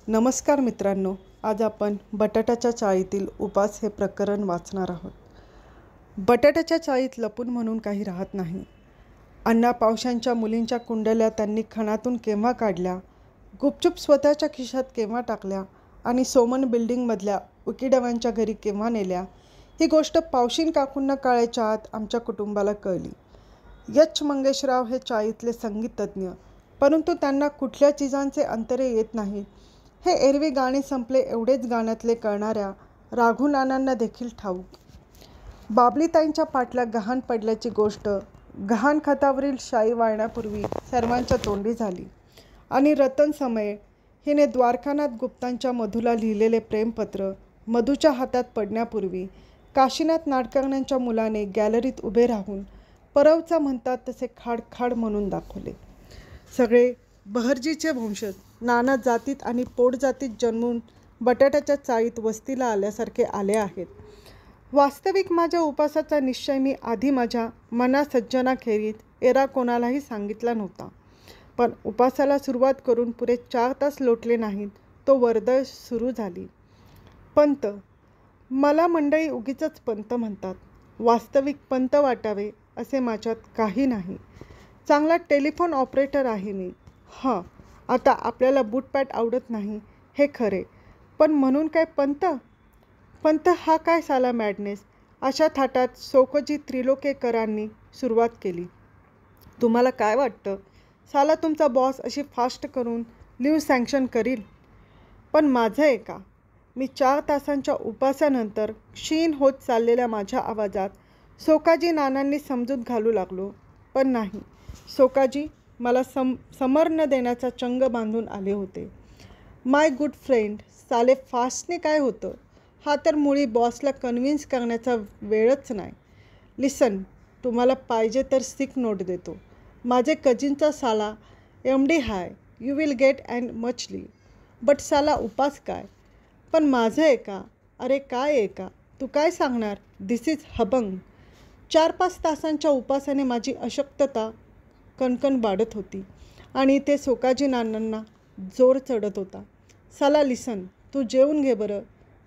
नमस्कार मित्रांनो, आज आपण बटाट्याच्या चाळीतील उपास हे प्रकरण वाचणार आहोत. बटाट्याच्या चाळीत लपून म्हणून काही राहत नाही. अण्णा पावशांच्या मुलींच्या कुंडल्या त्यांनी खणातून केव्हा काढल्या, गुपचूप स्वतःच्या खिशात केव्हा टाकल्या आणि सोमन बिल्डिंगमधल्या उकिडव्यांच्या घरी केव्हा नेल्या, ही गोष्ट पावशीन काकूंना कळायच्या आत आमच्या कुटुंबाला कळली. एच मंगेशराव हे चाळीतले संगीतज्ञ, परंतु त्यांना कुठल्या चिजांचे अंतरे येत नाहीत हे एरवी गाणे संपले एवढेच गाण्यातले कळणाऱ्या राघुनानांना देखील ठाऊक. बाबलीताईंच्या पाटल्या गहाण पडल्याची गोष्ट गहाणखतावरील शाई वाळण्यापूर्वी सर्वांच्या तोंडी झाली आणि रतन समये हिने द्वारकानाथ गुप्तांच्या मधूला लिहिलेले प्रेमपत्र मधूच्या हातात पडण्यापूर्वी काशीनाथ नाडकर्ण्यांच्या मुलाने गॅलरीत उभे राहून परवचा म्हणतात तसे खाडखाड म्हणून दाखवले. सगळे बहर्जीचे वंशज नाना जातीत आणि पोटजातीत जन्मून बटाट्याच्या चाळीत वस्तीला आल्यासारखे आले आहेत. वास्तविक माझ्या उपासाचा निश्चय मी आधी माझ्या मनासज्जनाखेरीज एरा कोणालाही सांगितला नव्हता. पण उपासाला सुरुवात करून पुरे 4 तास लोटले नाहीत तो वर्दळ सुरू झाली. पंत, मला मंडळी उगीचच पंत म्हणतात. वास्तविक पंत वाटावे असे माझ्यात काही नाही. चांगला टेलिफोन ऑपरेटर आहे मी. हां, आता आपल्याला बूटपॅट आवडत नाही हे खरे, पण म्हणून काय पंत? पंत हा काय साला मॅडनेस. अशा थाटात सोकोजी त्रिलोकेकरांनी सुरुवात केली. तुम्हाला काय वाटतं, साला तुमचा बॉस अशी फास्ट करून लीव सँक्शन करील? पण माझं आहे का? मी 4 तासांच्या उपासानंतर क्षीण होत चाललेल्या माझ्या आवाजात सोकाजी नानांनी समजूत घालू लागलो. पण नाही, सोकाजी मला समर न देण्याचा चंग बांधून आले होते. माय गुड फ्रेंड, साले फास्टने काय होतं? हा तर मुळी बॉसला कन्व्हिन्स करण्याचा वेळच नाही. लिसन, तुम्हाला पाहिजे तर सिक नोट देतो. माझे कजिनचा साला MD high, you will get and much leave. But साला उपास काय? पण माझं आहे का? अरे काय आहे का? तू काय सांगणार? दिस इज हबंग. 4-5 तासांच्या उपासाने माझी अशक्तता कणकण वाढत होती आणि ते सोकाजी नानांना जोर चढत होता. साला लिसन, तू जेवून घे बरं.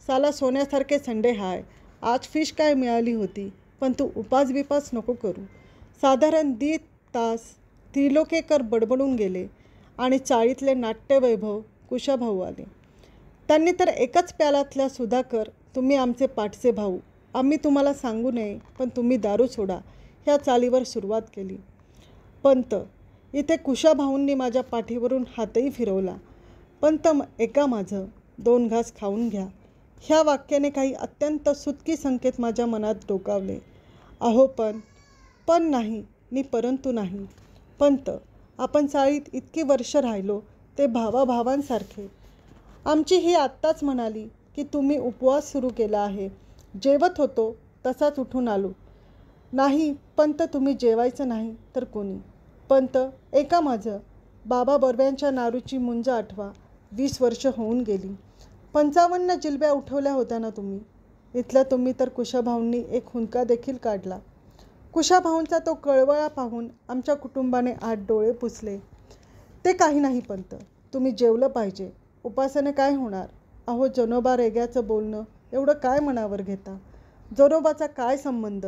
साला सोन्यासारखे संडे हाय. आज फिश काय मिळाली होती, पण तू उपास बिपास नको करू. साधारण 1.5 तास त्रिलोकेकर बडबडून गेले आणि चाळीतले नाट्यवैभव कुशाभाऊ आले. त्यांनी तर एकच प्यालातल्या सुधाकर, तुम्ही आमचे पाठचे भाऊ, आम्ही तुम्हाला सांगू नये पण तुम्ही दारू सोडा, ह्या चालीवर सुरुवात केली. पंत, इथे कुशाभाऊंनी माझ्या पाठीवरून हातही फिरवला. पंत, एका माझं 2 घास खाऊन घ्या. ह्या वाक्याने काही अत्यंत सुतकी संकेत माझ्या मनात डोकावले. अहो पण नाही नि परंतु नाही. पंत, आपण चाळीत इतकी वर्ष राहिलो ते भावाभावांसारखे. आमची ही आत्ताच म्हणाली की तुम्ही उपवास सुरू केला आहे. जेवत होतो तसाच उठून आलो. नाही पंत, तुम्ही जेवायचं नाही तर कोणी. पंत, एका माझं बाबा बर्व्यांच्या नारूची मुंज आठवा. 20 वर्ष होऊन गेली. 55 जिलब्या उठवल्या होत्या ना तुम्ही. इथल्या तुम्ही तर कुशाभाऊंनी एक हुंदका देखील काढला. कुशाभाऊंचा तो कळवळा पाहून आमच्या कुटुंबाने 8 डोळे पुसले. ते काही नाही पंत, तुम्ही जेवलं पाहिजे. उपासाने काय होणार? अहो, जनोबा रेग्याचं बोलणं एवढं काय मनावर घेता? जनोबाचा काय संबंध?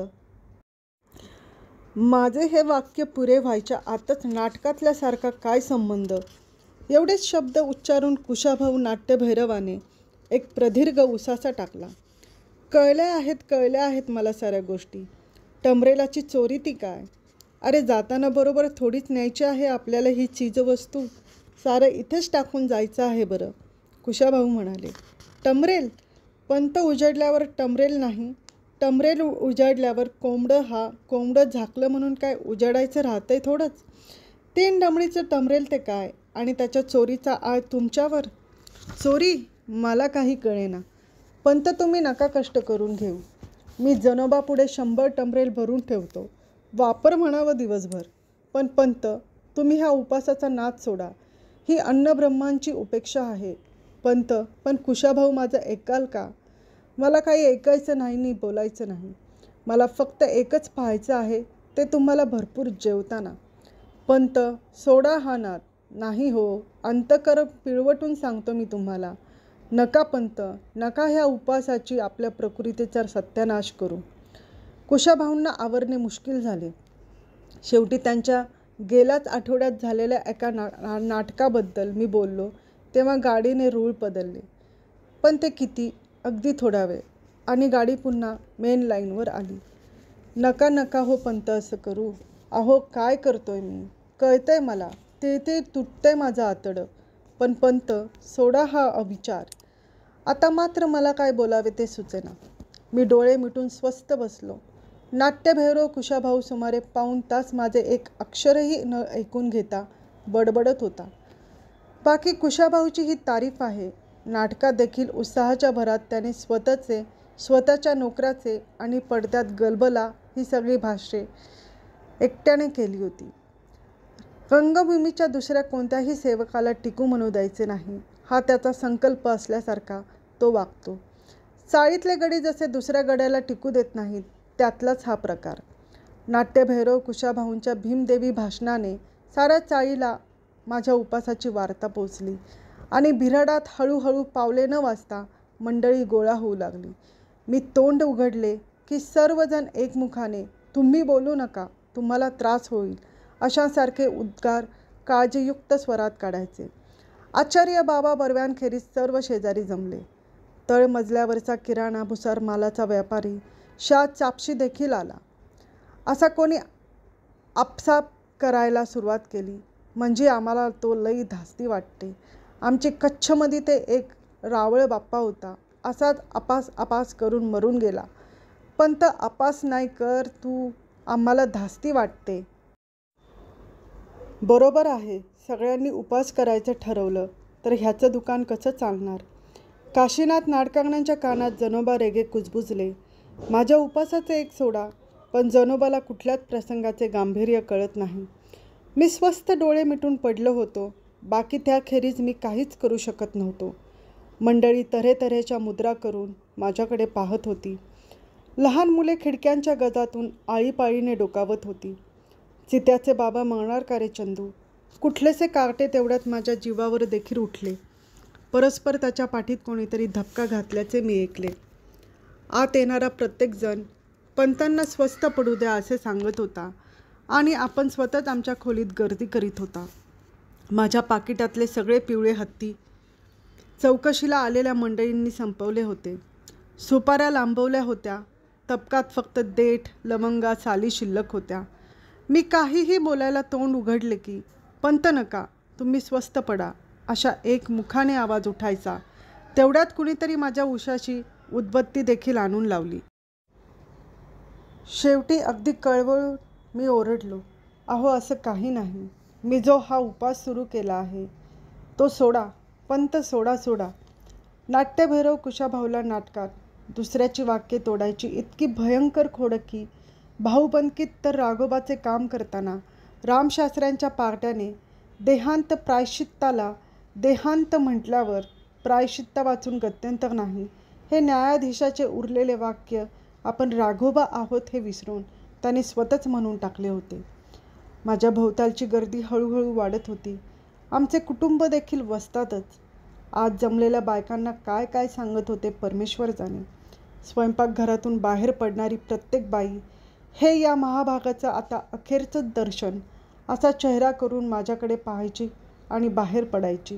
माझे हे वाक्य पुरे व्हायच्या आतच नाटकातल्यासारखा काय संबंध? एवढेच शब्द उच्चारून कुशाभाऊ नाट्यभैरवाने एक प्रदीर्घ उसासा टाकला. कळल्या आहेत मला साऱ्या गोष्टी. टमरेलाची चोरी ती काय? अरे जाताना बरोबर थोडीच न्यायची आहे आपल्याला ही चीजवस्तू. सारं इथेच टाकून जायचं आहे बरं. कुशाभाऊ म्हणाले. टमरेल? पंत उजडल्यावर टमरेल नाही. टमरेल उजाडल्यावर कोंबडं झाकलं म्हणून काय उजाडायचं राहतंय थोडंच. 3 डमडीचं टमरेल ते काय, आणि त्याच्या चोरीचा आळ तुमच्यावर. चोरी? मला काही कळेना. पंत, तुम्ही नका कष्ट करून घेऊ. मी जनोबापुढे 100 टमरेल भरून ठेवतो. वापर म्हणावं दिवसभर. पण पंत, तुम्ही ह्या उपासाचा नाद सोडा. ही अन्नब्रह्मांची उपेक्षा आहे. पंत, पण कुशाभाऊ माझं ऐकाल का? मला काही ऐकायचं नाही नि बोलायचं नाही. मला फक्त एकच पाहायचं आहे, ते तुम्हाला भरपूर जेवताना. पंत, सोडा हा नाद. नाही हो, अंतःकरण पिळवटून सांगतो मी तुम्हाला. नका पंत, नका ह्या उपवासाची आपल्या प्रकृतीचा सत्यानाश करू. कुशाभाऊंना आवरणे मुश्किल झाले. शेवटी त्यांच्या गेल्याच आठवड्यात झालेल्या एका नाटकाबद्दल मी बोललो तेव्हा गाडीने रूळ बदलले. पण ते किती, अगदी थोडा वेळ, आणि गाडी पुन्हा मेन लाईनवर आली. नका नका हो पंत असं करू. अहो काय करतोय मी, कळतंय मला, ते तुटतंय माझं आतडं. पण पंत सोडा हा अविचार. आता मात्र मला काय बोलावे ते सुचेना. मी डोळे मिटून स्वस्थ बसलो. नाट्यभैरव कुशाभाऊ सुमारे पाऊण तास माझे एक अक्षरही न ऐकून घेता बडबडत होता. बाकी कुशाभाऊची ही तारीफ आहे. नाटकात देखील उत्साहाच्या भरात त्याने स्वतःचे, स्वतःच्या नोकराचे आणि पडद्यात गलबला ही सगळी भाष्ये एकट्याने केली होती. रंगभूमीच्या दुसऱ्या कोणत्याही सेवकाला टिकू म्हणू द्यायचे नाही, हा त्याचा संकल्प असल्यासारखा तो वागतो. चाळीतले गडी जसे दुसऱ्या गड्याला टिकू देत नाहीत, त्यातलाच हा प्रकार. नाट्यभैरव कुशाभाऊंच्या भीमदेवी भाषणाने साऱ्या चाळीला माझ्या उपासाची वार्ता पोचली आणि भिरडात हळूहळू पावले न वाजता मंडळी गोळा होऊ लागली. मी तोंड उघडले की सर्वजण एकमुखाने, तुम्ही बोलू नका, तुम्हाला त्रास होईल, अशासारखे उद्गार काळजीयुक्त स्वरात काढायचे. आचार्य बाबा बर्व्यांखेरीज सर्व शेजारी जमले. तळमजल्यावरचा किराणा भुसार मालाचा व्यापारी शा चापशी देखील आला. असा कोणी आपसाप करायला सुरुवात केली म्हणजे आम्हाला तो लई धास्ती वाटते. आमची कच्छमध्ये ते एक रावळ बाप्पा होता, असाच आपास आपास करून मरून गेला. पंत आपास नाही कर तू, आम्हाला धास्ती वाटते. बरोबर आहे, सगळ्यांनी उपास करायचं ठरवलं तर ह्याचं दुकान कसं चालणार. काशीनाथ नाटकांगण्यांच्या कानात जनोबा रेगे कुजबुजले. माझ्या उपासाचे एक सोडा, पण जनोबाला कुठल्याच प्रसंगाचे गांभीर्य कळत नाही. मी स्वस्थ डोळे मिटून पडलो होतो. बाकी त्याखेरीज मी काहीच करू शकत नव्हतो. मंडळी तऱ्हेतऱ्हेच्या मुद्रा करून माझ्याकडे पाहत होती. लहान मुले खिडक्यांच्या गजातून आळीपाळीने डोकावत होती. चित्याचे बाबा म्हणणार का रे चंदू. कुठलेसे कार्टे तेवढ्यात माझ्या जीवावर देखील उठले. परस्पर त्याच्या पाठीत कोणीतरी धपका घातल्याचे मी ऐकले. आत येणारा प्रत्येकजण पंतांना स्वस्थ पडू द्या असे सांगत होता आणि आपण स्वतःच आमच्या खोलीत गर्दी करीत होता. माझ्या पाकिटातले सगळे पिवळे हत्ती चौकशीला आलेल्या मंडळींनी संपवले होते. सुपाऱ्या लांबवल्या होत्या. तबकात फक्त देठ, लवंगा, साली शिल्लक होत्या. मी काहीही बोलायला तोंड उघडले की, पंत नका, तुम्ही स्वस्थ पडा, अशा एक मुखाने आवाज उठायचा. तेवढ्यात कुणीतरी माझ्या उशाशी उदबत्ती देखील आणून लावली. शेवटी अगदी कळवळून मी ओरडलो, अहो असं काही नाही. मी जो हा उपास सुरू केला आहे तो सोडा, पंत सोडा सोडा. नाट्यभैरव कुशाभाऊला नाटकात दुसऱ्याची वाक्ये तोडायची इतकी भयंकर खोड की भाऊबंदकीत तर राघोबाचे काम करताना रामशास्त्र्यांच्या पार्ट्याने देहांत प्रायश्चित्ताला देहांत म्हटल्यावर प्रायश्चित्त वाचून गत्यंतर नाही, हे न्यायाधीशाचे उरलेले वाक्य आपण राघोबा आहोत हे विसरून त्याने स्वतःच म्हणून टाकले होते. माझ्या भोवतालची गर्दी हळूहळू वाढत होती. आमचे कुटुंब देखील वसतातच. आज जमलेल्या बायकांना काय काय सांगत होते परमेश्वर जाणे. स्वयंपाकघरातून बाहेर पडणारी प्रत्येक बाई हे या महाभागाचं आता अखेरचंच दर्शन असा चेहरा करून माझ्याकडे पाहायची आणि बाहेर पडायची.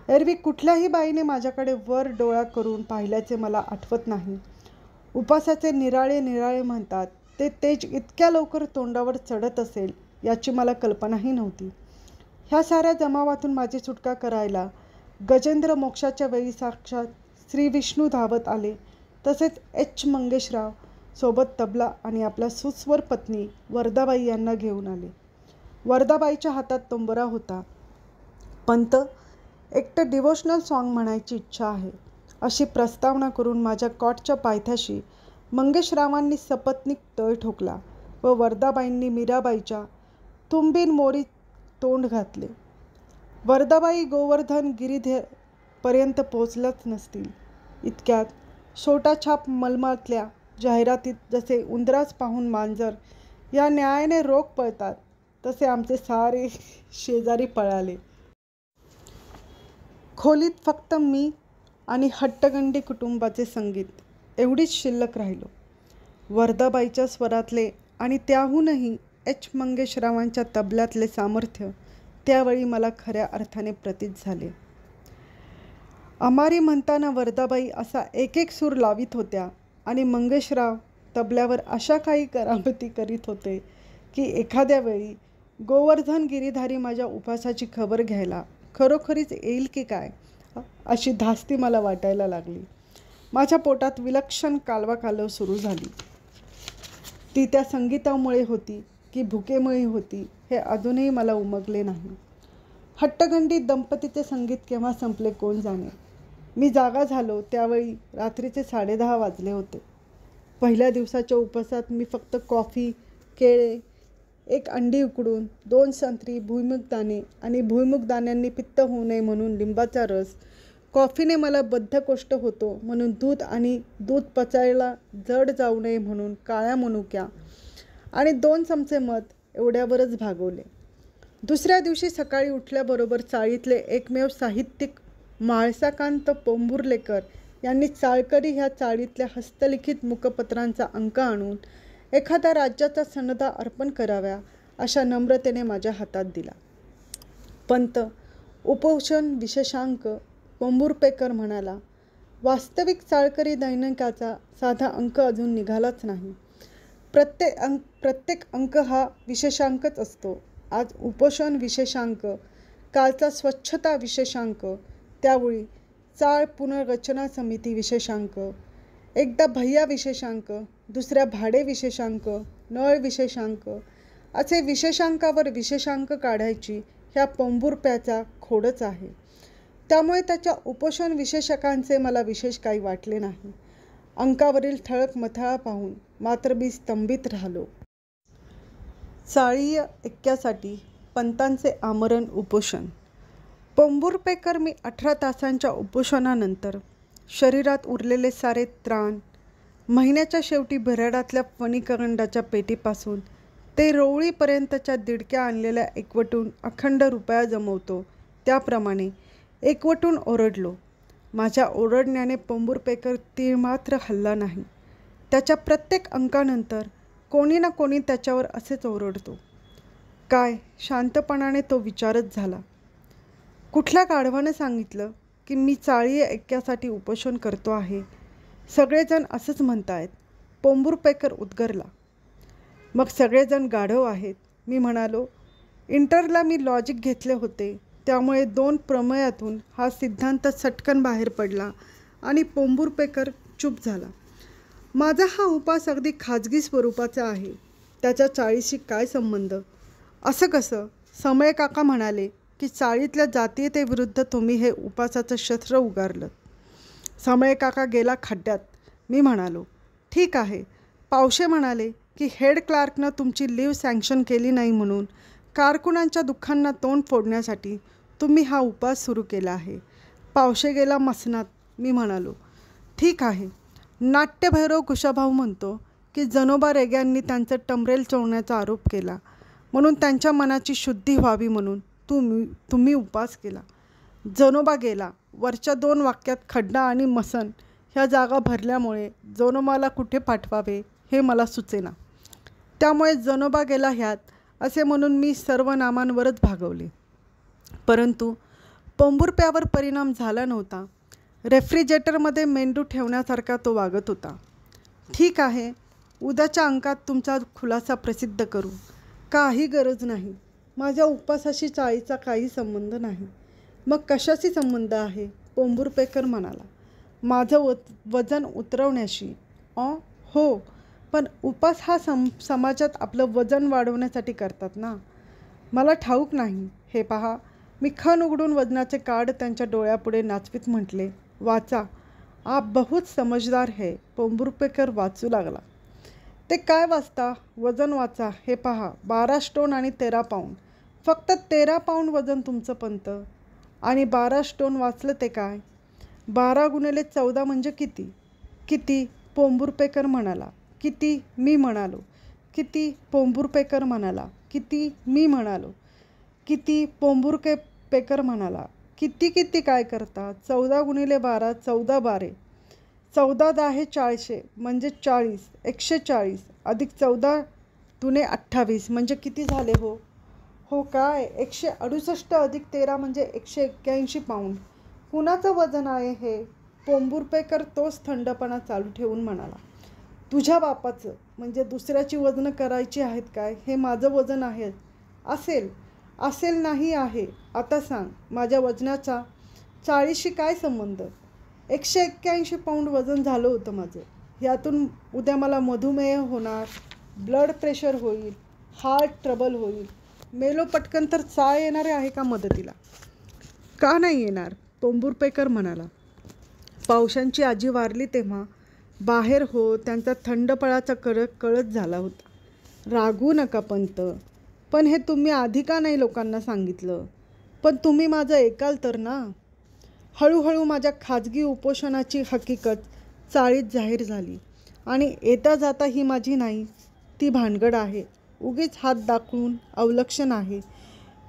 एरवी कुठल्याही बाईने माझ्याकडे वर डोळा करून पाहिल्याचे मला आठवत नाही. उपासाचे निराळे निराळे म्हणतात ते तेज इतक्या लवकर तोंडावर चढत असेल याची मला कल्पनाही नव्हती. ह्या साऱ्या जमावातून माझी सुटका करायला गजेंद्र मोक्षाच्या वेळी साक्षात श्री विष्णू धावत आले. तसेच एच मंगेशराव सोबत तबला आणि आपल्या सुस्वर पत्नी वरदाबाई यांना घेऊन आले. वरदाबाईच्या हातात तंबोरा होता. पंत, एकटं डिवोशनल सॉन्ग म्हणायची इच्छा आहे, अशी प्रस्तावना करून माझ्या कॉटच्या पायथ्याशी मंगेशरावांनी सपत्नीक तळ ठोकला व वरदाबाईंनी मीराबाईच्या तुंबीन मोरी तोंड घातले. वरदाबाई गोवर्धन गिरीपर्यंत पोचल्याच नसतील इतक्यात छोटाछाप मलमातल्या जाहिरातीत जसे उंदरास पाहून मांजर या न्यायाने रोख पळतात तसे आमचे सारे शेजारी पळाले. खोलीत फक्त मी आणि हट्टगंडी कुटुंबाचे संगीत एवढीच शिल्लक राहिलो. वर्धाबाईच्या स्वरातले आणि त्याहूनही एच मंगेशरावांच्या तबल्यातले सामर्थ्य त्यावेळी मला खऱ्या अर्थाने प्रतीत झाले. अमारी म्हणताना वर्धाबाई असा एक एक सूर लावित होत्या आणि मंगेशराव तबल्यावर अशा काही करामती करीत होते की एखाद्या वेळी गोवर्धन गिरीधारी माझ्या उपासाची खबर घ्यायला खरोखरीच येईल की काय अशी धास्ती मला वाटायला लागली. माझ्या पोटात विलक्षण कालवाकालव सुरू झाली. ती त्या संगीतामुळे होती की भुकेमुळे होती हे अजूनही मला उमगले नाही. हट्टगंडी दंपतीचे संगीत केव्हा संपले कोण जाणे. मी जागा झालो त्यावेळी रात्रीचे 10:30 वाजले होते. पहिल्या दिवसाच्या उपासात मी फक्त कॉफी, केळे, 1 अंडी उकडून, 2 संत्री, भुईमुग दाणे आणि भुईमुग दाण्यांनी पित्त होऊ नये म्हणून लिंबाचा रस, कॉफीने मला बद्धकोष्ठ होतो म्हणून दूध आणि दूध पचायला जड जाऊ नये म्हणून काळ्या मनुक्या आणि 2 चमचे मध एवढ्यावरच भागवले. दुसऱ्या दिवशी सकाळी उठल्याबरोबर चाळीतले एकमेव साहित्यिक म्हाळसाकांत पोंभुर्लेकर यांनी चाळकरी ह्या चाळीतल्या हस्तलिखित मुखपत्रांचा अंक आणून एखाद्या राज्याचा सनदा अर्पण कराव्या अशा नम्रतेने माझ्या हातात दिला. पंत उपोषण विशेषांक पोंभुर्पेकर म्हणाला, वास्तविक चाळकरी दैनिकाचा साधा अंक अजून निघालाच नाही. प्रत्येक अंक हा विशेषांकच असतो. आज उपोषण विशेषांक, कालचा स्वच्छता विशेषांक, त्यावेळी चाळ पुनर्रचना समिती विशेषांक, एकदा भैया विशेषांक, दुसऱ्या भाडे विशेषांक, नळ विशेषांक असे विशेषांकावर विशेषांक काढायची ह्या पोंभुर्प्याचा खोडच आहे. त्यामुळे त्याच्या उपोषण विशेषकांचे मला विशेष काही वाटले नाही. अंकावरील ठळक मथळा पाहून मात्र मी स्तंभित राहिलो. चाळीय ऐक्यासाठी पंतांचे आमरण उपोषण. पोंभुर्पेकर मी 18 तासांच्या उपोषणानंतर शरीरात उरलेले सारे त्राण, महिन्याच्या शेवटी भराडातल्या फणीकरंडाच्या पेटीपासून ते रोवळीपर्यंतच्या दिडक्या आणलेल्या एकवटून अखंड रुपया जमवतो त्याप्रमाणे एकवटून ओरडलो. माझ्या ओरडण्याने पोंभुर्पेकर तीळ मात्र हलला नाही. त्याच्या प्रत्येक अंकानंतर कोणी ना कोणी त्याच्यावर असेच ओरडतो. काय शांतपणाने तो विचारच झाला. कुठल्या गाढवानं सांगितलं की मी चाळीय ऐक्यासाठी उपोषण करतो आहे. सगळेजण असंच म्हणतायत. पोंभुर्पेकर उद्गारला. मग सगळेजण गाढव आहेत मी म्हणालो. इंटरला मी लॉजिक घेतले होते त्यामुळे 2 प्रमेयातून हा सिद्धांत सटकन बाहेर पडला आणि पोंभुर्पेकर चूप झाला. माझा हा उपास अगदी खाजगी स्वरूपाचा आहे. त्याच्या चाळीशी काय संबंध? असं कसं? समय काका म्हणाले की चाळीतल्या जातीयतेविरुद्ध तुम्ही हे उपासाचं शस्त्र उगारलं. समय काका गेला खड्ड्यात मी म्हणालो. ठीक आहे. पावशे म्हणाले की हेड क्लार्कनं तुमची लीव सँक्शन केली नाही म्हणून कारकुनांच्या दुःखांना तोंड फोडण्यासाठी तुम्ही हा उपास सुरू केला आहे. पावशे गेला मसनात मी म्हणालो. ठीक आहे. नाट्यभैरव कुशाभाऊ म्हणतो की जनोबा रेग्यांनी त्यांचं टमरेल चोळण्याचा आरोप केला म्हणून त्यांच्या मनाची शुद्धी व्हावी म्हणून तुम्ही उपास केला. जनोबा गेला. वरच्या 2 वाक्यात खड्डा आणि मसन ह्या जागा भरल्यामुळे जनोबाला कुठे पाठवावे हे मला सुचेना. त्यामुळे जनोबा गेला ह्यात असे म्हणून मी सर्व नामांवरच भागवले. परंतु पोंभुर्प्यावर परिणाम झाला नव्हता. रेफ्रिजरेटरमध्ये मेंदू ठेवण्यासारखा तो वागत होता. ठीक आहे. उद्याच्या अंकात तुमचा खुलासा प्रसिद्ध करू. काही गरज नाही. माझ्या उपासाशी चाळीचा काही संबंध नाही. मग कशाशी संबंध आहे? पोंभुर्पेकर म्हणाला. माझं वजन उतरवण्याशी. हो, पण उपास हा समाजात आपलं वजन वाढवण्यासाठी करतात ना. मला ठाऊक नाही. हे पहा. मी खण उघडून वजनाचे कार्ड त्यांच्या डोळ्यापुढे नाचवीत म्हटले. वाचा. आप बहुत समजदार है. पोंभुर्पेकर वाचू लागला. ते काय वाचता? वजन वाचा. हे पहा. 12 स्टोन आणि 13 पाऊंड. फक्त 13 पाऊंड वजन तुमचं पंत. आणि 12 स्टोन वाचलं ते काय? 12 गुणिले 14 म्हणजे किती? किती? पोंभुर्पेकर म्हणाला. किती? मी म्हणालो. किती? पोंभुर्पेकर म्हणाला. किती? मी म्हणालो. किती? पोंभुर्पेकर म्हणाला. किती काय करता? 14 गुणिले 12 14 बारे 14 10 40 म्हणजे 40 140 अधिक 14 दुने 28 म्हणजे किती झाले हो? हो काय 168 अधिक 13 म्हणजे 181 पाऊंड. कुणाचं वजन आहे हे? पोंबुर्पेकर तोच थंडपणा चालू ठेवून म्हणाला. तुझ्या बापाचं. म्हणजे दुसऱ्याची वजनं करायची आहेत काय? हे माझं वजन आहे. असेल नाही आहे. आता सांग, माझ्या वजनाचा 40शी काय संबंध? 181 पाऊंड वजन झालं होतं माझं. यातून उद्या मला मधुमेह होणार, ब्लड प्रेशर होईल, हार्ट ट्रबल होईल. मेलो पटकन तर चाळ येणार आहे का मदतीला? का नाही येणार? पोंबुर्पेकर म्हणाला. पावशांची आजी वारली तेव्हा बाहेर हो त्यांचा थंडपणाचा कळत झाला होता. रागवू नका पंत. पण हे तुम्ही आधी का नाही लोकांना सांगितलं? पण तुम्ही माझं ऐकाल तर ना. हळूहळू माझ्या खाजगी उपोषणाची हकीकत चाळीत जाहीर झाली. आणि येता जाता ही माझी नाही, ती भानगड आहे. उगीच हात दाखवून अवलक्षण आहे.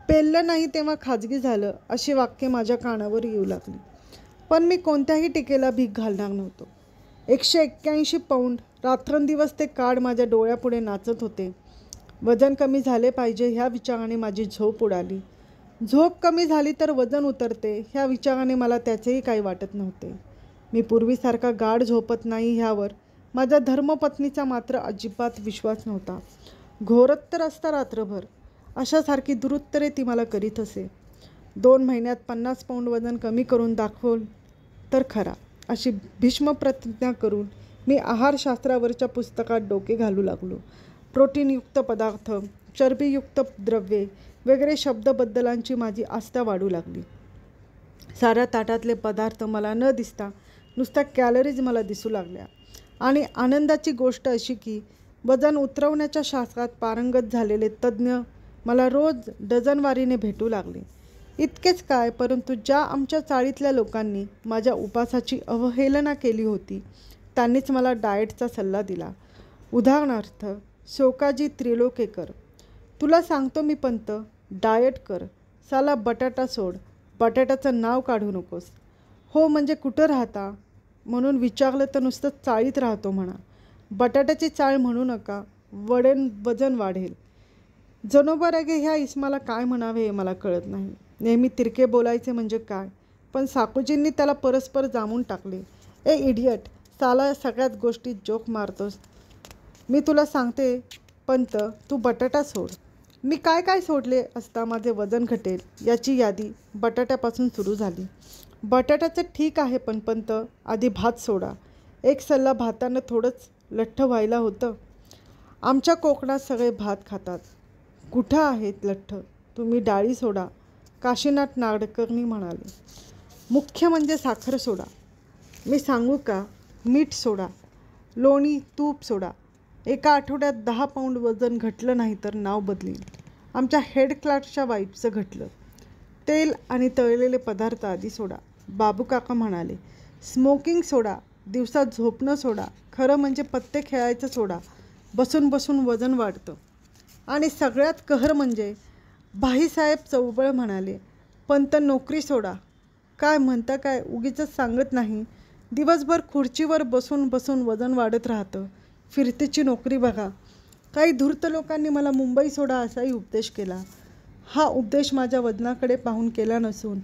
पेललं नाही तेव्हा खाजगी झालं अशी वाक्ये माझ्या कानावर येऊ लागली. पण मी कोणत्याही टीकेला भीक घालणार नव्हतो. 181 पाऊंड रात्रंदिवस ते कार्ड माझ्या डोळ्यापुढे नाचत होते. वजन कमी झाले पाहिजे ह्या विचाराने माझी झोप उडाली. झोप कमी झाली तर वजन उतरते ह्या विचाराने मला त्याचेही काही वाटत नव्हते. मी पूर्वीसारखा गाढ झोपत नाही ह्यावर माझ्या धर्मपत्नीचा मात्र अजिबात विश्वास नव्हता. घोरत तर असता रात्रभर. अशासारखी दुरुत्तरे ती मला करीत असे. 2 महिन्यात 50 पाऊंड वजन कमी करून दाखवल तर खरा अशी भीष्म प्रतिज्ञा करून मी आहारशास्त्रावरच्या पुस्तकात डोके घालू लागलो. प्रोटीनयुक्त पदार्थ, चरबीयुक्त द्रव्ये वगैरे शब्दबद्दलांची माझी आस्था वाढू लागली. साऱ्या ताटातले पदार्थ मला न दिसता नुसत्या कॅलरीज मला दिसू लागल्या. आणि आनंदाची गोष्ट अशी की वजन उतरवण्याच्या शास्त्रात पारंगत झालेले तज्ज्ञ मला रोज डझनवारीने भेटू लागले. इतकेच काय, परंतु ज्या आमच्या चाळीतल्या लोकांनी माझ्या उपासाची अवहेलना केली होती त्यांनीच मला डाएटचा सल्ला दिला. उदाहरणार्थ शोकाजी त्रिलोकेकर. तुला सांगतो मी पंत, डाएट कर. साला बटाटा सोड. बटाट्याचं नाव काढू नकोस. हो म्हणजे कुठं राहता म्हणून विचारलं तर नुसतं चाळीत राहतो म्हणा. बटाट्याची चाळ म्हणू नका, वजन वाढेल. जनोबरागे ह्या इस्माला काय म्हणावे हे मला कळत नाही. नेहमी तिरके बोलायचे म्हणजे काय, पण साकूजींनी त्याला परस्पर जामून टाकले. ए इडियट, साला सगळ्याच गोष्टीत जोक मारतोस. मी तुला सांगते पंत, तू बटाटा सोड. मी काय सोडले असता माझे वजन घटेल याची यादी बटाट्यापासून सुरू झाली. बटाट्याचं ठीक आहे पण पंत, आधी भात सोडा. एक सल्ला, भातानं थोडंच लठ्ठ व्हायला होतं. आमच्या कोकणात सगळे भात खातात. कुठं आहेत लठ्ठ? तुम्ही डाळी सोडा, काशीनाथ नाडकर्णी म्हणाले. मुख्य म्हणजे साखर सोडा. मी सांगू का, मीठ सोडा, लोणी तूप सोडा. एका आठवड्यात 10 पाऊंड वजन घटलं नाही तर नाव बदलील. आमच्या हेड क्लासच्या वाईफचं घटलं. तेल आणि तळलेले पदार्थ आधी सोडा. बाबू काका म्हणाले. स्मोकिंग सोडा, दिवसात झोपणं सोडा, खरं म्हणजे पत्ते खेळायचं सोडा. बसून वजन वाढतं. आणि सगळ्यात कहर म्हणजे भाईसाहेब चौबळ म्हणाले, पंत नोकरी सोडा. काय म्हणता काय, उगीचच सांगत नाही. दिवसभर खुर्चीवर बसून वजन वाढत राहतं. फिरतीची नोकरी बघा. काही धूर्त लोकांनी मला मुंबई सोडा असाही उपदेश केला. हा उपदेश माझ्या वजनाकडे पाहून केला नसून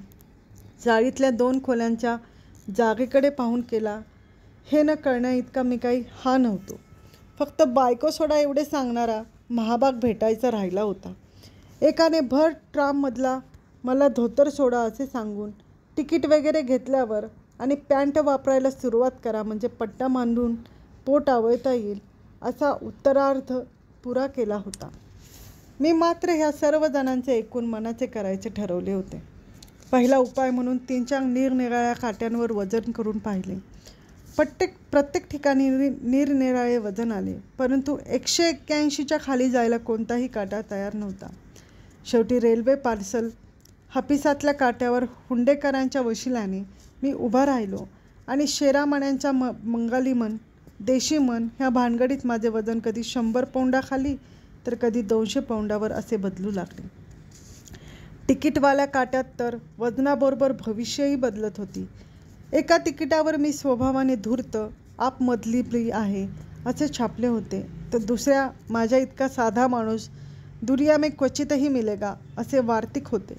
चाळीतल्या 2 खोल्यांच्या जागेकडे पाहून केला. हे न कळण्या इतका मी काही हा नव्हतो. फक्त बायको सोडा एवढे सांगणारा महाभाग भेटायचा राहिला होता. एकाने भर ट्राममधला मला धोतर सोडा असे सांगून तिकीट वगैरे घेतल्यावर आणि पॅन्ट वापरायला सुरुवात करा म्हणजे पट्टा मांडून पोट आवळता येईल असा उत्तरार्ध पुरा केला होता. मी मात्र ह्या सर्व जणांचे ऐकून मनाचे करायचे ठरवले होते. पहिला उपाय म्हणून 3-4 निरनिराळ्या काट्यांवर वजन करून पाहिले. प्रत्येक ठिकाणी निरनिराळे वजन आले, परंतु 181च्या खाली जायला कोणताही काटा तयार नव्हता. शेवटी रेल्वे पार्सल हापिसातल्या काट्यावर हुंडेकरांच्या वशिल्याने मी उभा राहिलो आणि शेरामण्यांच्या मंगाली मन, देशी मन ह्या भानगडीत माझे वजन कधी 100 पाऊंडाखाली तर कधी 200 पाऊंडावर असे बदलू लागले. तिकीटवाल्या काट्यात तर वजनाबरोबर भविष्यही बदलत होती. एका तिकिटावर मी स्वभावाने धूर्त, आपमधली आहे असे छापले होते, तर दुसऱ्या माझ्या इतका साधा माणूस दुनिया में क्वचितही मिलेगा असे वार्तिक होते.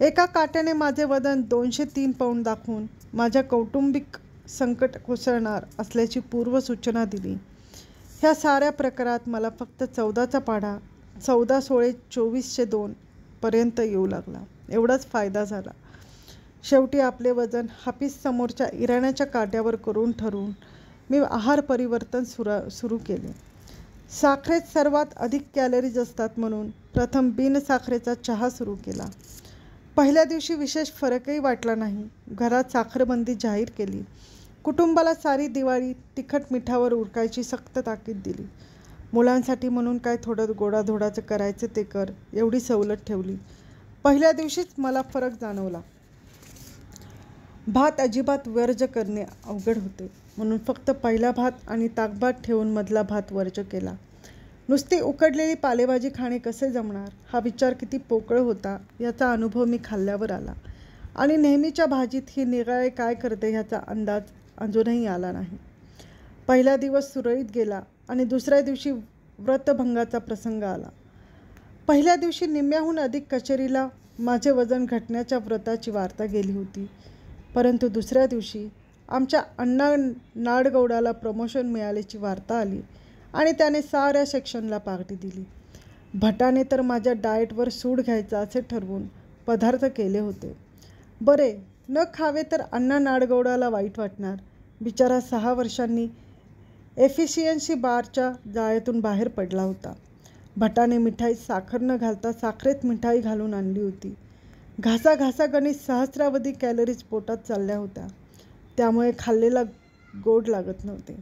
एका काट्याने माझे वजन 203 पाऊंड दाखवून माझ्या कौटुंबिक संकट कोसळणार असल्याची पूर्वसूचना दिली. ह्या साऱ्या प्रकारात मला फक्त 14चा पाढा 14-16-2402 पर्यंत येऊ लागला. एवढाच फायदा झाला. शेवटी आपले वजन हाफिस समोरच्या इराण्याच्या काट्यावर करून ठरवून मी आहार परिवर्तन सुरू केले. साखरेत सर्वात अधिक कॅलरीज असतात म्हणून प्रथम बिनसाखरेचा चहा सुरू केला. पहिल्या दिवशी विशेष फरकही वाटला नाही. घरात साखरबंदी जाहीर केली. कुटुंबाला सारी दिवाळी तिखट मिठावर उरकायची सक्त ताकीद दिली. मुलांसाठी म्हणून काय थोडं गोडाधोडाचं करायचं ते कर, एवढी सवलत ठेवली. पहिल्या दिवशीच मला फरक जाणवला. भात अजिबात वर्ज करणे अवघड होते म्हणून फक्त पहिला भात आणि ताकभात ठेवून मधला भात वर्ज केला. नुसती उकडलेली पालेभाजी खाणे कसे जमणार हा विचार किती पोकळ होता याचा अनुभव मी खाल्ल्यावर आला. आणि नेहमीच्या भाजीत ही निराळे काय करते ह्याचा अंदाज अजूनही आला नाही. पहिला दिवस सुरळीत गेला आणि दुसऱ्या दिवशी व्रतभंगाचा प्रसंग आला. पहिल्या दिवशी निम्म्याहून अधिक कचेरीला माझे वजन घटण्याच्या व्रताची वार्ता गेली होती. परंतु दुसऱ्या दिवशी आमच्या अण्णा नाडगौडाला प्रमोशन मिळाल्याची वार्ता आली आणि त्याने साऱ्या सेक्शनला पार्टी दिली. भटाने तर माझ्या डाएटवर सूड घ्यायचा असे ठरवून पदार्थ केले होते. बरे, न खावे तर अण्णा नाडगौडाला वाईट वाटणार. बिचारा 6 वर्षांनी एफिशियन्सी बारच्या जाळ्यातून बाहेर पडला होता. भटाने मिठाईत साखर न घालता साखरेत मिठाई घालून आणली होती. घासाघासागणित सहस्रावधी कॅलरीज पोटात चालल्या होत्या. त्यामुळे खाल्लेला गोड लागत नव्हते.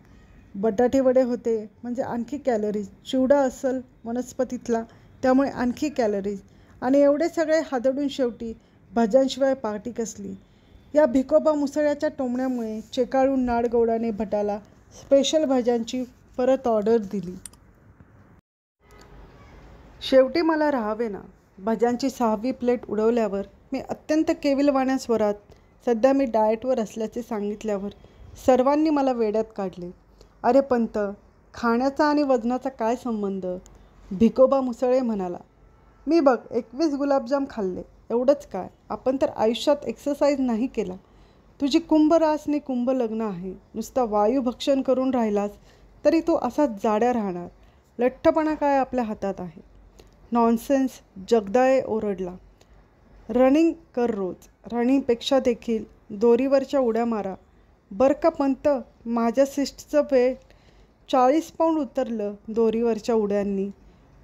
बटाटे वडे होते म्हणजे आणखी कॅलरीज. चिवडा असल वनस्पतीतला त्यामुळे आणखी कॅलरीज. आणि एवढे सगळे हादडून शेवटी भाज्यांशिवाय पार्टी कसली. या भिकोबा मुसळ्याच्या टोमण्यामुळे चेकाळून नाडगौडाने भटाला स्पेशल भाज्यांची परत ऑर्डर दिली. शेवटी मला राहावे ना. भाज्यांची 6वी प्लेट उडवल्यावर मी अत्यंत केविलवाण्या स्वरात सध्या मी डाएटवर असल्याचे सांगितल्यावर सर्वांनी मला वेड्यात काढले. अरे पंत, खाण्याचा आणि वजनाचा काय संबंध? भिकोबा मुसळे म्हणाला. मी बघ 21 गुलाबजाम खाल्ले, एवढंच काय. आपण तर आयुष्यात एक्सरसाइज नाही केला. तुझी कुंभरासनी कुंभ लग्न आहे. नुसता वायुभक्षण करून राहिलास तरी तू असाच जाड्या राहणार. लठ्ठपणा काय आपल्या हातात आहे. नॉनसेन्स, जगदाळे ओरडला. रनिंग कर रोज. रनिंगपेक्षा देखील दोरीवरच्या उड्या मारा. बरं का पंत, माझ्या सिस्टचं वेट 40 पाऊंड उतरलं दोरीवरच्या उड्यांनी,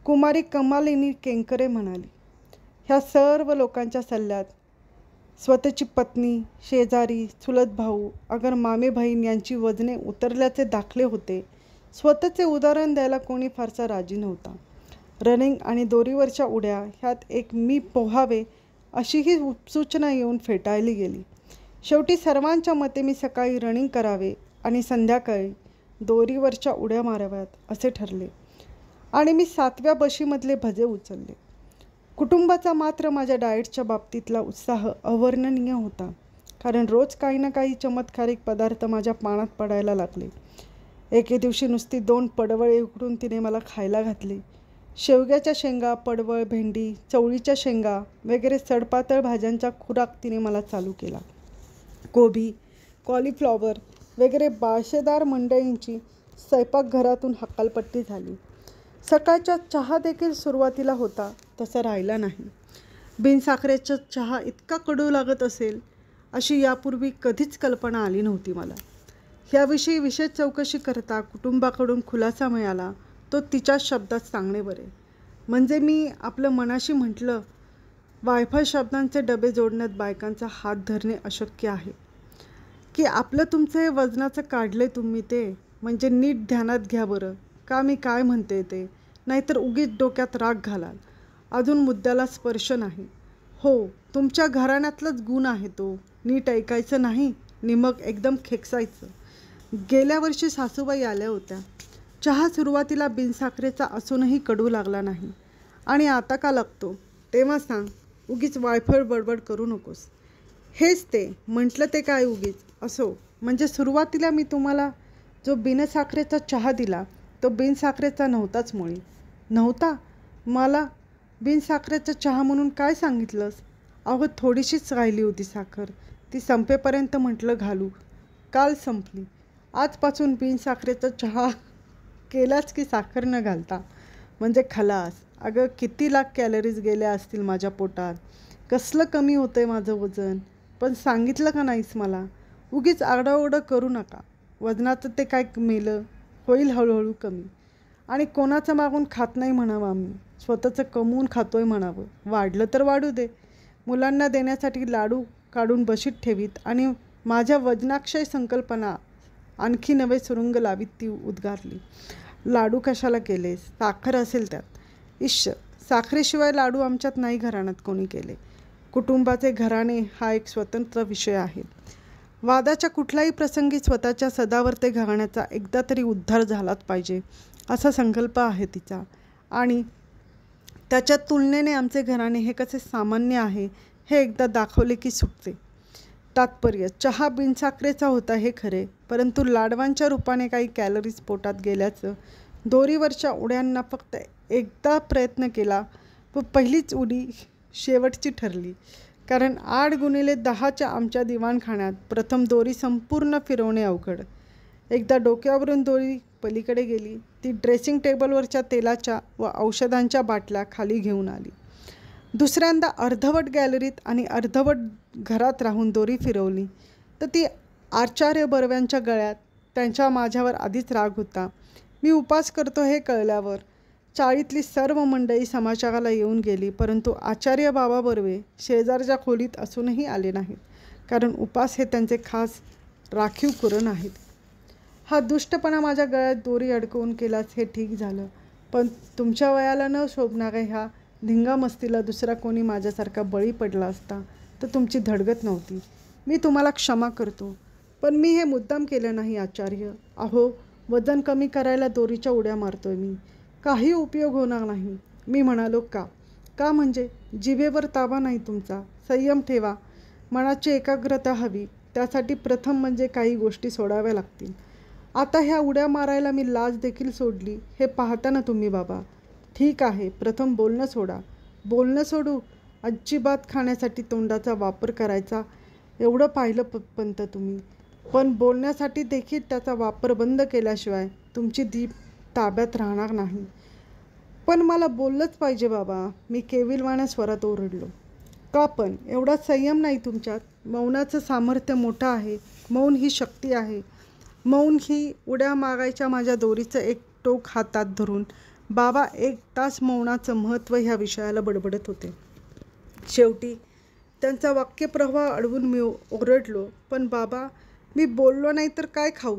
कुमारी कमालिनी केंकरे म्हणाली. ह्या सर्व लोकांच्या सल्ल्यात स्वतःची पत्नी, शेजारी, चुलत भाऊ, अगर मामे बहीण यांची वजने उतरल्याचे दाखले होते. स्वतःचे उदाहरण द्यायला कोणी फारसा राजी नव्हता. रनिंग आणि दोरीवरच्या उड्या ह्यात एक मी पोहावे अशीही सूचना येऊन फेटाळली गेली. शेवटी सर्वांच्या मते मी सकाळी रनिंग करावे आणि संध्याकाळी दोरीवरच्या उड्या माराव्यात असे ठरले आणि मी 7व्या बशीमधले भजे उचलले. कुटुंबाचा मात्र माझ्या डाएटच्या बाबतीतला उत्साह अवर्णनीय होता. कारण रोज काही ना काही चमत्कारिक पदार्थ माझ्या पानात पडायला लागले. एके दिवशी नुसती 2 पडवळे उकडून तिने मला खायला घातली. शेवग्याच्या शेंगा, पडवळ, भेंडी, चवळीच्या शेंगा वगैरे सडपातळ भाज्यांचा खुराक तिने मला चालू केला. कोबी, कॉलीफ्लॉवर वगैरे बाळशेदार मंडळींची स्वयंपाकघरातून हकालपट्टी झाली. सकाळचा चहा देखील सुरुवातीला होता तसा राहिला नाही. बिनसाखरेचा चहा इतका कडू लागत असेल अशी यापूर्वी कधीच कल्पना आली नव्हती मला. ह्याविषयी विशेष चौकशी करता कुटुंबाकडून खुलासा मिळाला तो तिच्याच शब्दात सांगणे बरे. म्हणजे मी आपलं मनाशी म्हटलं, वायफाय शब्दांचे डबे जोडण्यात बायकांचा हात धरणे अशक्य आहे की आपलं तुमचे वजनाचं काढले तुम्ही ते, म्हणजे नीट ध्यानात घ्या बरं का मी काय म्हणते ते, नाहीतर उगीच डोक्यात राग घालाल. अजून मुद्द्याला स्पर्श नाही. हो, तुमच्या घराण्यातलाच गुण आहे तो. नीट ऐकायचं नाही नि मग एकदम खेकसायचं. गेल्या वर्षी सासूबाई आल्या होत्या. चहा सुरुवातीला बिनसाखरेचा असूनही कडू लागला नाही आणि आता का लागतो तेव्हा सांग. उगीच वायफळ बडबड करू नकोस. हेच ते म्हटलं ते काय उगीच. असो, म्हणजे सुरुवातीला मी तुम्हाला जो बिनसाखरेचा चहा दिला तो बिनसाखरेचा नव्हताच मुळी. नव्हता? मला बिनसाखरेचा चहा म्हणून काय सांगितलंस? अहो, थोडीशीच राहिली होती साखर. ती संपेपर्यंत म्हटलं घालू. काल संपली. आजपासून बिनसाखरेचा चहा केलाच की साखर न घालता. म्हणजे खलास. अगं, किती लाख कॅलरीज गेल्या असतील माझ्या पोटात. कसलं कमी होतं आहे माझं वजन. पण सांगितलं का नाहीस मला? उगीच आरडाओरडा करू नका. वजनाचं ते काय मेलं, होईल हळूहळू कमी. आणि कोणाचं मागून खात नाही म्हणावं आम्ही, स्वतःचं कमवून खातोय म्हणावं. वाढलं तर वाढू दे. मुलांना देण्यासाठी लाडू काढून बशीत ठेवीत आणि माझ्या वजनाक्षय संकल्पना आणखी नवे सुरुंग लावीत ती उद्गारली. लाडू कशाला केलेस? साखर असेल त्यात. इश्श, साखरेशिवाय लाडू आमच्यात नाही घराण्यात कोणी केले. कुटुंबाचे घराणे हा एक स्वतंत्र विषय आहे. वादाच्या कुठल्याही प्रसंगी स्वतःच्या सदावर्ते घराण्याचा एकदा तरी उद्धार झालाच पाहिजे असा संकल्प आहे तिचा. आणि त्याच्या तुलनेने आमचे घराणे हे कसे सामान्य आहे हे एकदा दाखवले की सुटते. तात्पर्य, चहा बिनसाखरेचा होता हे खरे, परंतु लाडवांच्या रूपाने काही कॅलरीज पोटात गेल्याचं दोरीवरच्या उड्यांना फक्त एकदा प्रयत्न केला व पहिलीच उडी शेवटची ठरली. कारण 8x10च्या आमच्या दिवाणखान्यात प्रथम दोरी संपूर्ण फिरवणे अवघड. एकदा डोक्यावरून दोरी पलीकडे गेली, ती ड्रेसिंग टेबलवरच्या तेलाच्या व औषधांच्या बाटल्या खाली घेऊन आली. दुसऱ्यांदा अर्धवट गॅलरीत आणि अर्धवट घरात राहून दोरी फिरवली तर ती आचार्य बर्व्यांच्या गळ्यात. त्यांच्या माझ्यावर आधीच राग होता. मी उपास करतो हे कळल्यावर चाळीतली सर्व मंडळी समाचाराला येऊन गेली, परंतु आचार्य बाबा बर्वे शेजारच्या खोलीत असूनही आले नाहीत, कारण उपास हे त्यांचे खास राखीव कुरण आहेत. हा दुष्टपणा माझ्या गळ्यात दोरी अडकवून केलाच हे ठीक झालं, पण तुमच्या वयाला न शोभणाऱ्या ह्या धिंगामस्तीला दुसरा कोणी माझ्यासारखा बळी पडला असता तर तुमची धडगत नव्हती. मी तुम्हाला क्षमा करतो, पण मी हे मुद्दाम केलं नाही आचार्य. अहो, वजन कमी करायला दोरीच्या उड्या मारतोय मी. काही उपयोग होणार नाही. मी म्हणालो, का म्हणजे जिभेवर ताबा नाही तुमचा. संयम ठेवा. मनाची एकाग्रता हवी. त्यासाठी प्रथम म्हणजे काही गोष्टी सोडाव्या लागतील. आता ह्या उड्या मारायला मी लाज देखील सोडली हे पाहता ना तुम्ही बाबा. ठीक आहे, प्रथम बोलणं सोडा. बोलणं सोडू? अजिबात खाण्यासाठी तोंडाचा वापर करायचा एवढं पाहिलं पंत तुम्ही. पण बोलण्यासाठी देखील त्याचा वापर बंद केल्याशिवाय तुमची जीभ ताब्यात राहणार नाही. पण मला बोललंच पाहिजे बाबा, मी केविलवाण्या स्वरात ओरडलो. का पण? एवढा संयम नाही तुमच्यात? मौनाचं सामर्थ्य मोठं आहे. मौन ही शक्ती आहे. मौन ही उड्या मागायच्या माझ्या दोरीचं एक टोक हातात धरून बाबा 1 तास मौनाचं महत्त्व ह्या विषयाला बडबडत होते. शेवटी त्यांचा वाक्यप्रवाह अडवून मी ओरडलो, पण बाबा, मी बोललो नाही तर काय खाऊ?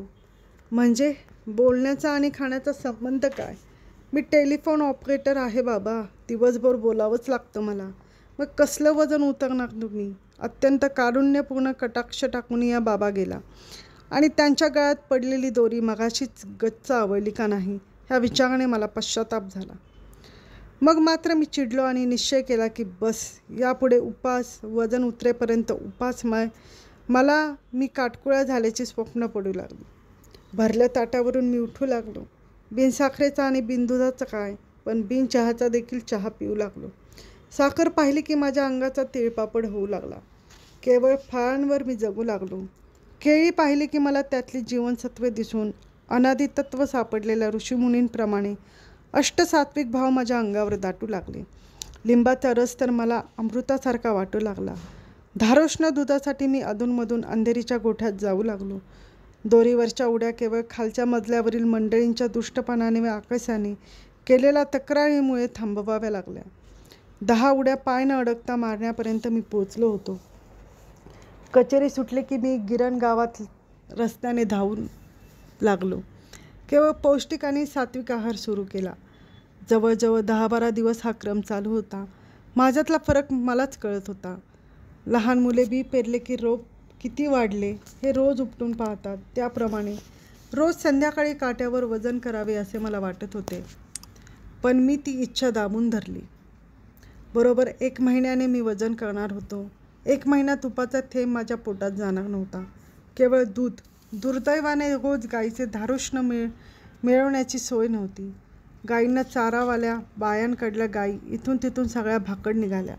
म्हणजे बोलण्याचा आणि खाण्याचा संबंध काय? मी टेलिफोन ऑपरेटर आहे बाबा. दिवसभर बोलावंच लागतं मला. मग कसलं वजन उतरणार तुम्ही? अत्यंत कारुण्यपूर्ण कटाक्ष टाकून या बाबा गेला आणि त्यांच्या गळ्यात पडलेली दोरी मगाशीच गच्च आवळली का नाही ह्या विचाराने मला पश्चाताप झाला. मग मात्र मी चिडलो आणि निश्चय केला की बस, यापुढे उपास, वजन उतरेपर्यंत उपास. मी काटकुळ्या झाल्याची स्वप्न पडू लागली. भरल्या ताटावरून मी उठू लागलो. बिनसाखरेचा आणि बिनदुधाचा काय, पण बिन चहाचा देखील चहा पिऊ लागलो. साखर पाहिली की माझ्या अंगाचा तिळपापड होऊ लागला. केवळ फळांवर मी जगू लागलो. केळी पाहिली की मला त्यातली जीवनसत्वे दिसून अनादितत्व सापडलेल्या ऋषीमुनींप्रमाणे अष्टसात्विक भाव माझ्या अंगावर दाटू लागले. लिंबाचा रस तर मला अमृतासारखा वाटू लागला. धारोष्ण दुधासाठी मी अधूनमधून अंधेरीच्या गोठ्यात जाऊ लागलो. दोरीवरच्या उड्या केवळ खालच्या मजल्यावरील मंडळींच्या दुष्टपणाने व आकसाने केलेल्या तक्रारीमुळे थांबवाव्या लागल्या. 10 उड्या पाय न अडकता मारण्यापर्यंत मी पोचलो होतो. कचेरी सुटली की मी गिरण गावात रस्त्याने धावून लागलो. केवळ पौष्टिक आणि सात्विक आहार सुरू केला. जवळजवळ 10-12 दिवस हा क्रम चालू होता. माझ्यातला फरक मलाच कळत होता. लहान मुले बी पेरले की रोप किती वाढले हे रोज उपटून पाहतात, त्याप्रमाणे रोज संध्याकाळी काट्यावर वजन करावे असे मला वाटत होते. पण मी ती इच्छा दाबून धरली. बरोबर 1 महिन्याने मी वजन करणार होतो. 1 महिना तुपाचा थेंब माझ्या पोटात जाणार नव्हता. केवळ दूध. दुर्दैवाने रोज गाईचे धारोष्ण मिळवण्याची सोय नव्हती. गाईंना चारावाल्या बायांकडल्या गाई इथून तिथून सगळ्या भाकड निघाल्या.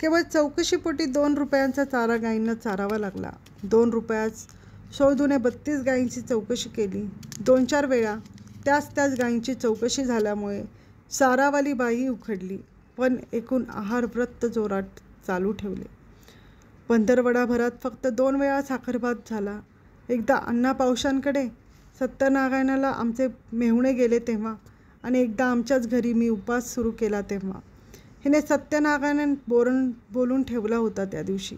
केवळ चौकशीपोटी 2 रुपयांचा चारा गाईंना चारावा लागला. 2 रुपयात शोधूने 32 गायींची चौकशी केली. 2-4 वेळा त्याच गायींची चौकशी झाल्यामुळे चारावाली बाई उखडली, पण एकूण आहार व्रत जोरात चालू ठेवले. पंधरवडाभरात फक्त 2 वेळा साखरभात झाला. एकदा अण्णा पावशांकडे सत्यनारायणाला आमचे मेहुणे गेले तेव्हा, आणि एकदा आमच्याच घरी मी उपास सुरू केला तेव्हा. हिने सत्यनारायण बोलून ठेवला होता त्या दिवशी.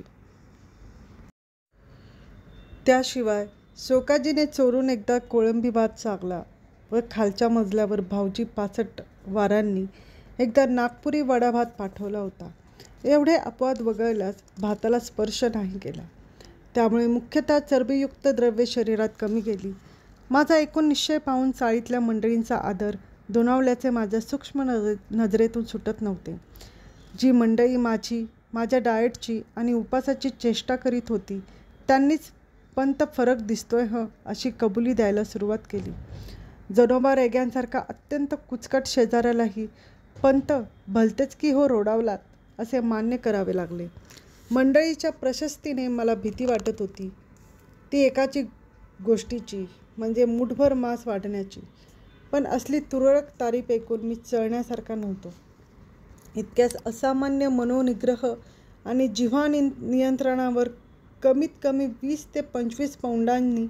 त्याशिवाय शोकाजीने चोरून एकदा कोळंबी भात चागला व खालच्या मजल्यावर भाऊजी 65 वारांनी एकदा नागपुरी वडाभात पाठवला होता. एवढे अपवाद वगळल्यास भाताला स्पर्श नाही केला. त्यामुळे मुख्यतः चरबीयुक्त द्रव्ये शरीरात कमी गेली. माझा एकूण निश्चय पाहून चाळीतल्या मंडळींचा आदर दुणावल्याचे माझ्या सूक्ष्म नजरेतून सुटत नव्हते. जी मंडळी माझ्या डाएटची आणि उपासाची चेष्टा करीत होती त्यांनीच पंत फरक दिसतोय अशी कबुली द्यायला सुरुवात केली. जनोबा रेग्यांसारखा अत्यंत कुचकट शेजाऱ्यालाही पंत भलतेच की हो रोडावलात असे मान्य करावे लागले. मंडळीच्या प्रशस्तीने मला भीती वाटत होती, ती एकाची गोष्टीची म्हणजे मुठभर मांस वाढण्याची. पण असली तुरळक तारीफ ऐकून मी चळण्यासारखा नव्हतो. इतक्याच असामान्य मनोनिग्रह आणि जिव्हा नियंत्रणावर कमीत कमी 20 ते 25 पौंडांनी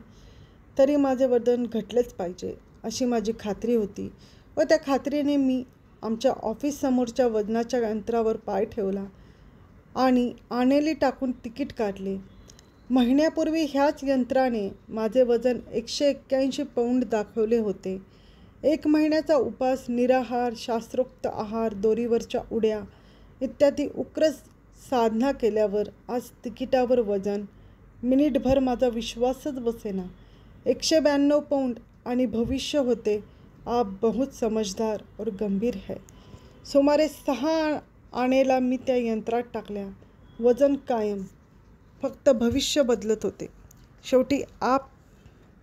तरी माझे वजन घटलेच पाहिजे अशी माझी खात्री होती. व त्या खात्रीने मी आमच्या ऑफिससमोरच्या वजनाच्या यंत्रावर पाय ठेवला आणि आनेली टाकून तिकीट काढले. महिन्यापूर्वी ह्याच यंत्राने माझे वजन 181 पौंड दाखवले होते. 1 महिन्याचा उपास, निराहार, शास्त्रोक्त आहार, दोरीवरच्या उड्या इत्यादी उग्र साधना केल्यावर आज तिकिटावर वजन. मिनिटभर माझा विश्वासच बसेना. 192 पौंड आणि भविष्य होते. आप बहुत समझदार और गंभीर है. सुमारे 6 आणेला मी त्या यंत्रात टाकल्या. वजन कायम, फक्त भविष्य बदलत होते. शेवटी आप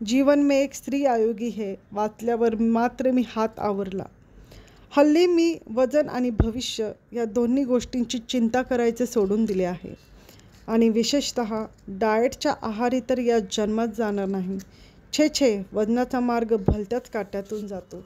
जीवन में एक स्त्री आयोगी है वाचल्यावर मात्र मी हात आवरला. हल्ली मी वजन आणि भविष्य या दोन्ही गोष्टींची चिंता करायचे सोडून दिले आहे. आणि विशेषतः डाएटच्या आहारी तर या जन्मात जाणार नाही. छे, वजनाचा मार्ग भलत्याच काट्यातून जातो.